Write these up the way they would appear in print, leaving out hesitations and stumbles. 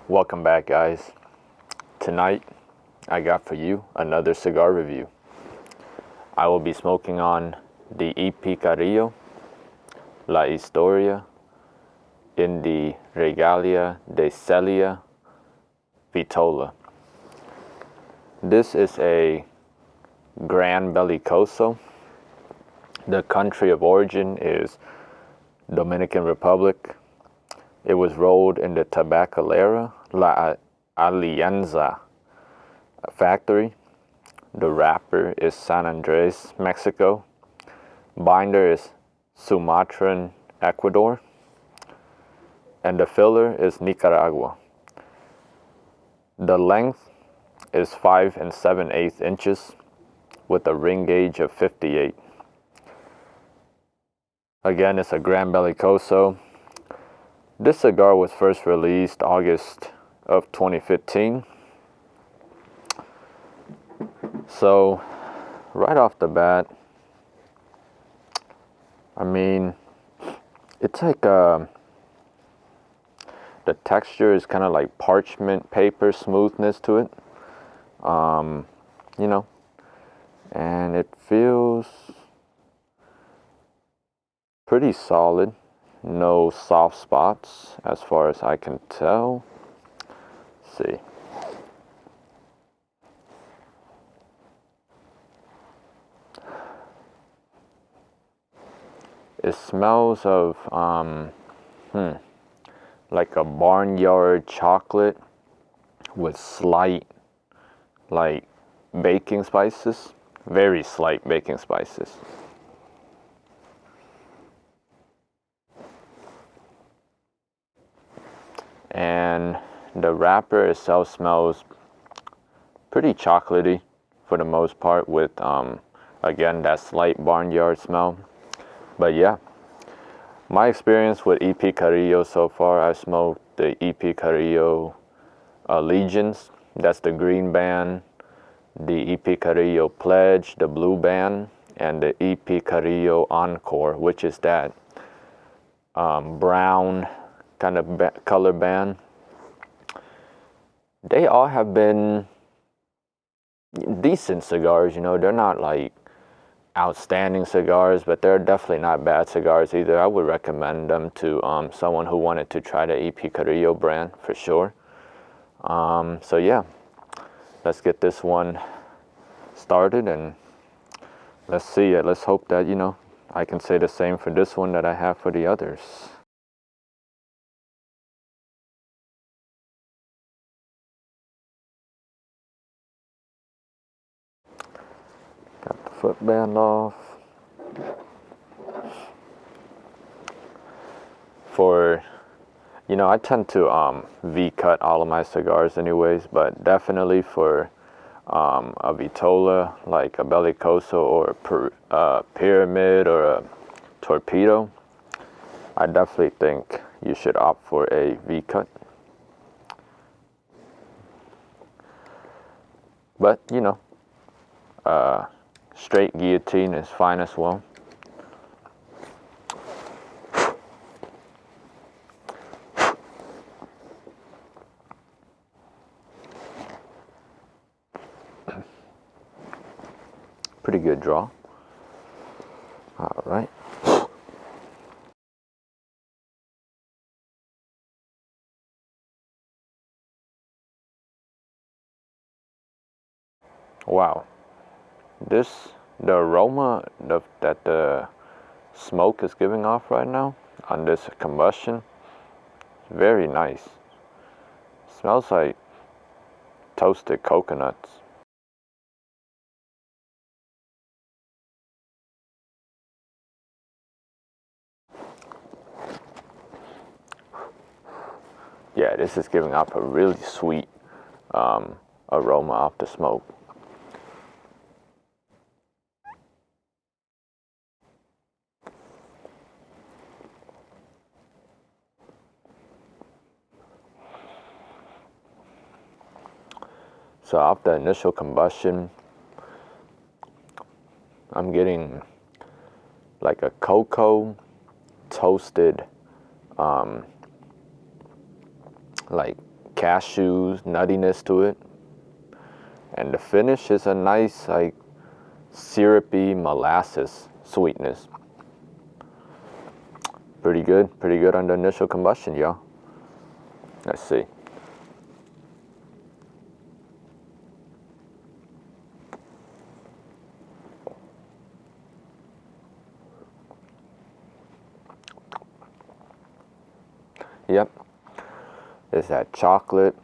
Welcome back, guys. Tonight I got for you another cigar review. I will be smoking on the Carrillo La Historia in the Regalia de Celia Vitola. This is a Gran Bellicoso. The country of origin is Dominican Republic. It was rolled in the Tabacalera La Alianza factory. The wrapper is San Andres, Mexico. Binder is Sumatran, Ecuador. And the filler is Nicaragua. The length is 5 7/8 inches with a ring gauge of 58. Again, it's a Gran Bellicoso. This cigar was first released August of 2015. So, right off the bat, I mean, it's like the texture is kind of like parchment paper smoothness to it, you know, and it feels pretty solid. No soft spots as far as I can tell. Let's see. It smells of like a barnyard chocolate with slight like baking spices, very slight baking spices. And the wrapper itself smells pretty chocolatey for the most part, with again that slight barnyard smell. But yeah, my experience with Carillo so far, I've smoked the Carillo Legions, that's the green band, the Carrillo Pledge, the blue band, and the Carrillo Encore, which is that brown kind of color band. They all have been decent cigars, you know. They're not like outstanding cigars, but they're definitely not bad cigars either. I would recommend them to someone who wanted to try the Carrillo brand for sure. So yeah, let's get this one started and let's see it. Let's hope that, you know, I can say the same for this one that I have for the others. Got the footband off. For, you know, I tend to V-cut all of my cigars anyways, but definitely for a vitola, like a bellicoso or a pyramid or a torpedo, I definitely think you should opt for a V-cut. But, you know, straight guillotine is fine as well. Pretty good draw. All right. Wow. The aroma that the smoke is giving off right now on this combustion is very nice. Smells like toasted coconuts. Yeah, this is giving off a really sweet aroma off the smoke. So off the initial combustion, I'm getting like a cocoa toasted like cashews, nuttiness to it. And the finish is a nice, like, syrupy molasses sweetness. Pretty good on the initial combustion, y'all. Let's see. Yep, it's that chocolate.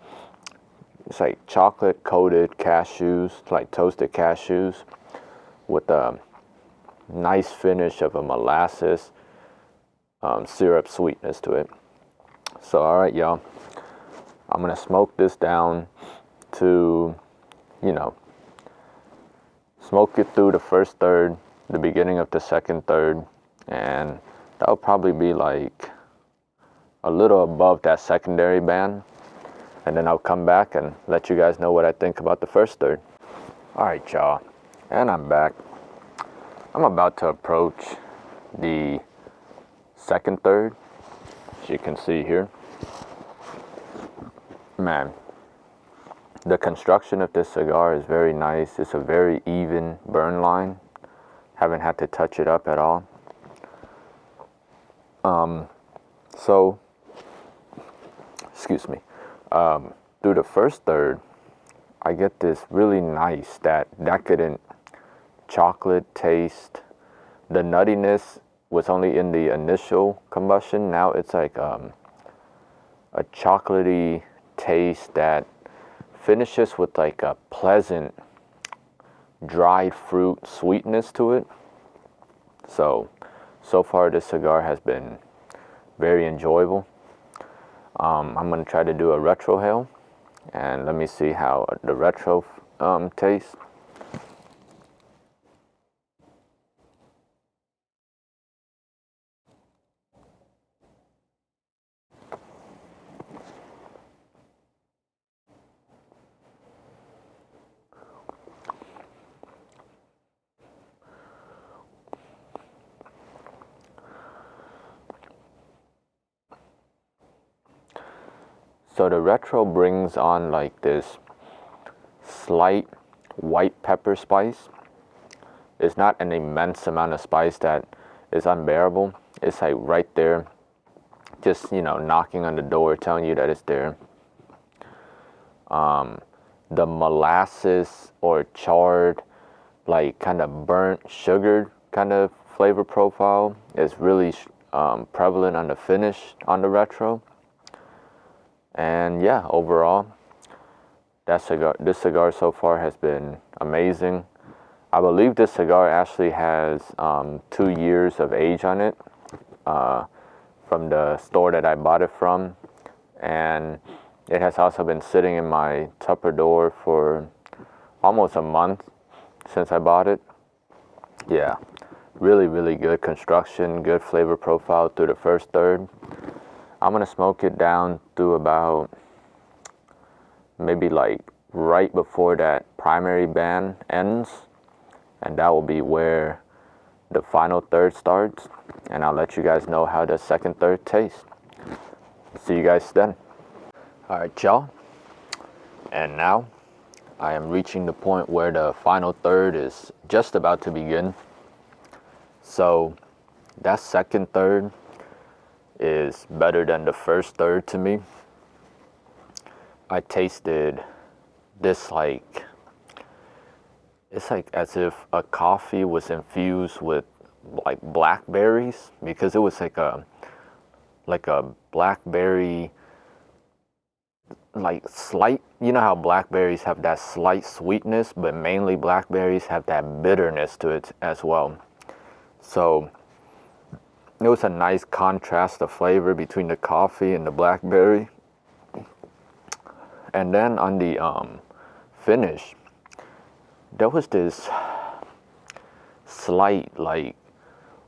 It's like chocolate coated cashews, like toasted cashews, with a nice finish of a molasses syrup sweetness to it. So, all right, y'all, I'm gonna smoke this down to, smoke it through the first third, the beginning of the second third, and that'll probably be like a little above that secondary band, and then I'll come back and let you guys know what I think about the first third. All right, y'all, and I'm back. I'm about to approach the second third, as you can see here. Man, the construction of this cigar is very nice. It's a very even burn line. Haven't had to touch it up at all. So, excuse me, through the first third, I get this really nice, that decadent chocolate taste. The nuttiness was only in the initial combustion. Now it's like a chocolatey taste that finishes with like a pleasant dried fruit sweetness to it. So far this cigar has been very enjoyable. I'm going to try to do a retrohale, and let me see how the retro tastes. So the retro brings on like this slight white pepper spice. It's not an immense amount of spice that is unbearable. It's like right there, just, knocking on the door, telling you that it's there. The molasses or charred, like kind of burnt, sugared kind of flavor profile is really prevalent on the finish on the retro. And yeah, overall, this cigar so far has been amazing. I believe this cigar actually has 2 years of age on it from the store that I bought it from. And it has also been sitting in my Tupperware for almost a month since I bought it. Yeah, really good construction, good flavor profile through the first third. I'm gonna smoke it down to about maybe like right before that primary band ends, and that will be where the final third starts, and I'll let you guys know how the second third tastes. See you guys then. All right, y'all, and now I am reaching the point where the final third is just about to begin. So that second third is better than the first third to me. I tasted this it's like as if a coffee was infused with like blackberries, because it was like a blackberry, like slight, how blackberries have that slight sweetness, but mainly blackberries have that bitterness to it as well. So it was a nice contrast of flavor between the coffee and the blackberry. And then on the finish, there was this slight like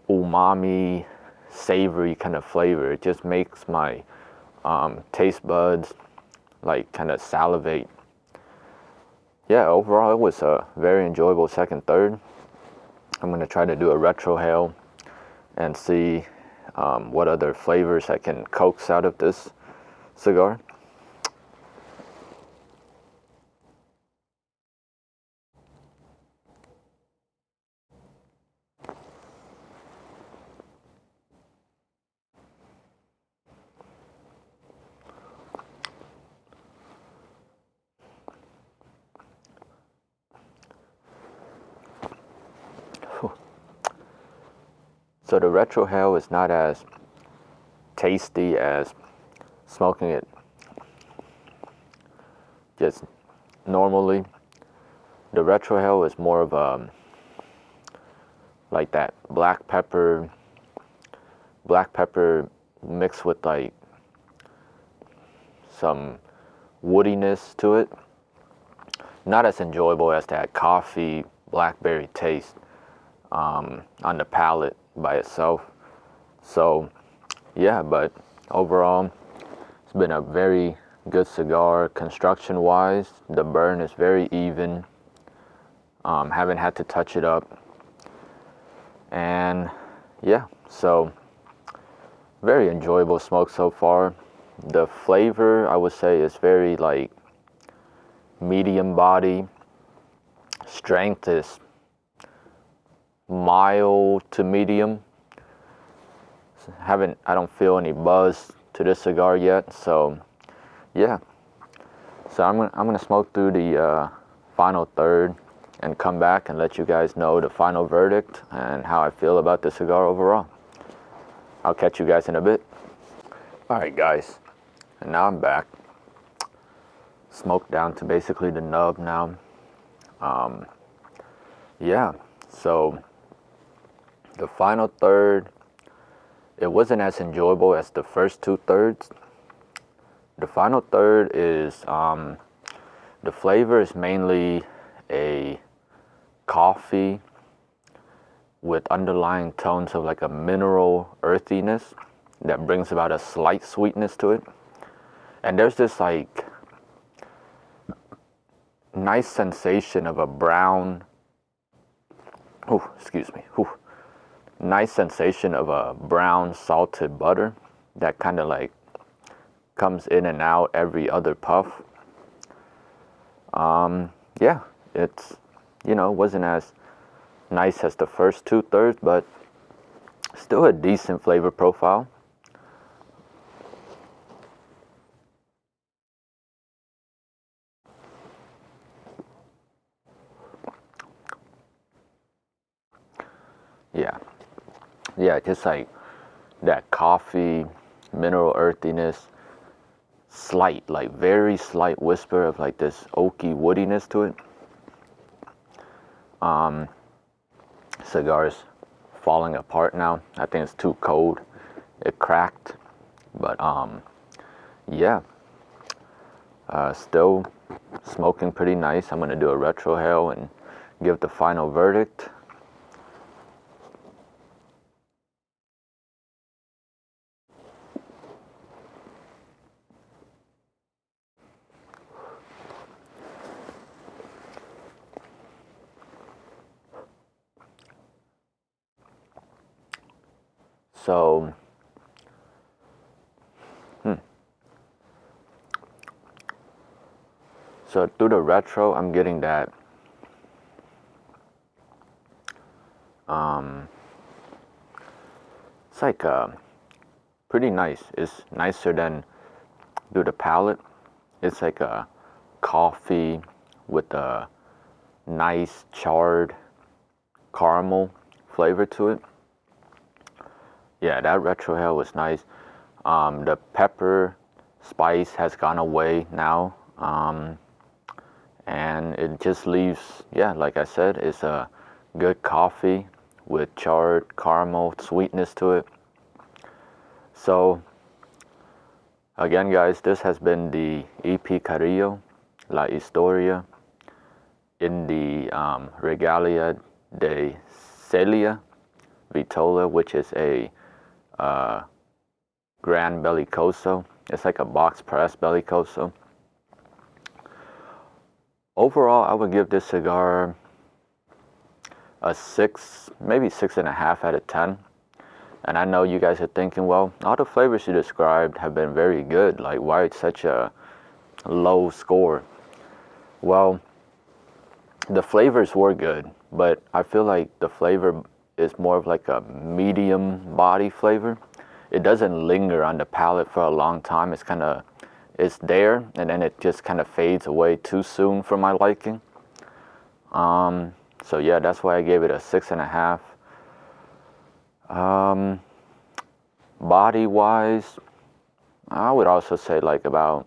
umami, savory kind of flavor. It just makes my taste buds like kind of salivate. Yeah, overall it was a very enjoyable second third. I'm gonna try to do a retrohale and see what other flavors I can coax out of this cigar. So the retrohale is not as tasty as smoking it just normally. The retrohale is more of a like that black pepper mixed with like some woodiness to it. Not as enjoyable as that coffee blackberry taste on the palate by itself. So yeah, but overall it's been a very good cigar. Construction wise, the burn is very even. Haven't had to touch it up, and yeah, so very enjoyable smoke so far. The flavor, I would say, is very like medium body. Strength is mild to medium. I don't feel any buzz to this cigar yet, so yeah. So I'm gonna smoke through the final third and come back and let you guys know the final verdict and how I feel about the cigar overall. I'll catch you guys in a bit. Alright guys, and now I'm back. Smoked down to basically the nub now. Yeah, so the final third, it wasn't as enjoyable as the first two thirds. The final third is, the flavor is mainly a coffee with underlying tones of like a mineral earthiness that brings about a slight sweetness to it. And there's this like nice sensation of a brown, nice sensation of a brown salted butter that kind of like comes in and out every other puff. Yeah, it's, wasn't as nice as the first two thirds, but still a decent flavor profile. Yeah, just like that coffee, mineral earthiness, slight, like very slight whisper of like this oaky woodiness to it. Cigar's falling apart now. I think it's too cold. It cracked, but yeah, still smoking pretty nice. I'm gonna do a retrohale and give the final verdict. So, so through the retro, I'm getting that it's like pretty nice. It's nicer than through the palate. It's like a coffee with a nice charred caramel flavor to it. Yeah, that retrohale was nice. The pepper spice has gone away now, and it just leaves, yeah, like I said, it's a good coffee with charred caramel sweetness to it. So again guys, this has been the EP Carrillo La Historia in the Regalia de Celia Vitola, which is a Grand Bellicoso. It's like a box press Bellicoso. Overall, I would give this cigar a 6, maybe 6.5 out of 10. And I know you guys are thinking, well, all the flavors you described have been very good. Like, why it's such a low score? Well, the flavors were good, but I feel like the flavor is more of like a medium body flavor. It doesn't linger on the palate for a long time. It's there, and then it just kind of fades away too soon for my liking. So yeah, that's why I gave it a 6.5. Body wise, I would also say like about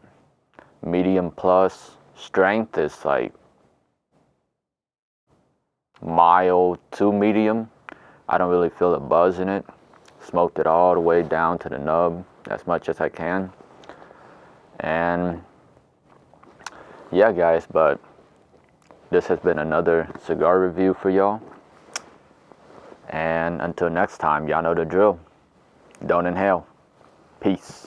medium plus. Strength is like mild to medium. I don't really feel a buzz in it. Smoked it all the way down to the nub as much as I can. And yeah, guys, but this has been another cigar review for y'all. And until next time, y'all know the drill. Don't inhale. Peace.